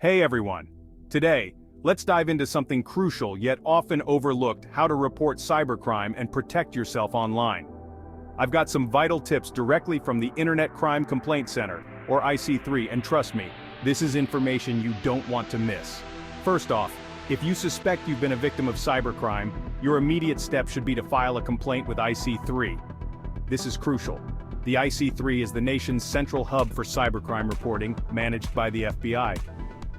Hey everyone! Today, let's dive into something crucial yet often overlooked: how to report cybercrime and protect yourself online. I've got some vital tips directly from the Internet Crime Complaint Center, or IC3, and trust me, this is information you don't want to miss. First off, if you suspect you've been a victim of cybercrime, your immediate step should be to file a complaint with IC3. This is crucial. The IC3 is the nation's central hub for cybercrime reporting, managed by the FBI.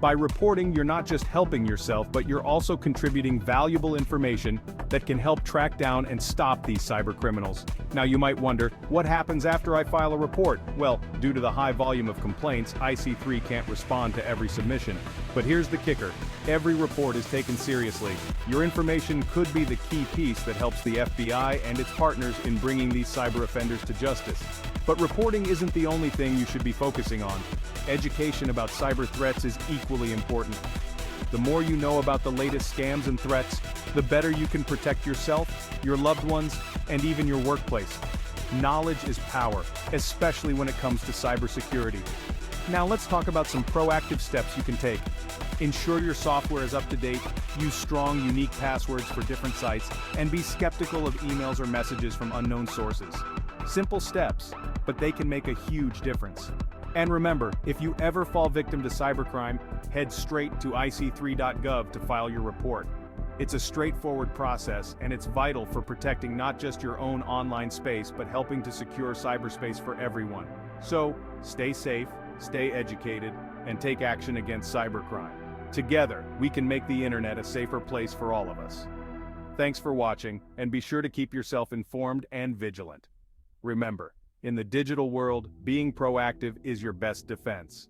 By reporting, you're not just helping yourself, but you're also contributing valuable information that can help track down and stop these cybercriminals. Now you might wonder, what happens after I file a report? Well, due to the high volume of complaints, IC3 can't respond to every submission. But here's the kicker: every report is taken seriously. Your information could be the key piece that helps the FBI and its partners in bringing these cyber offenders to justice. But reporting isn't the only thing you should be focusing on. Education about cyber threats is equally important. The more you know about the latest scams and threats, the better you can protect yourself, your loved ones, and even your workplace. Knowledge is power, especially when it comes to cybersecurity. Now let's talk about some proactive steps you can take. Ensure your software is up to date, use strong, unique passwords for different sites, and be skeptical of emails or messages from unknown sources. Simple steps, but they can make a huge difference. And remember, if you ever fall victim to cybercrime, head straight to ic3.gov to file your report. It's a straightforward process, and it's vital for protecting not just your own online space, but helping to secure cyberspace for everyone. So, stay safe, stay educated, and take action against cybercrime. Together, we can make the internet a safer place for all of us. Thanks for watching, and be sure to keep yourself informed and vigilant. Remember, in the digital world, being proactive is your best defense.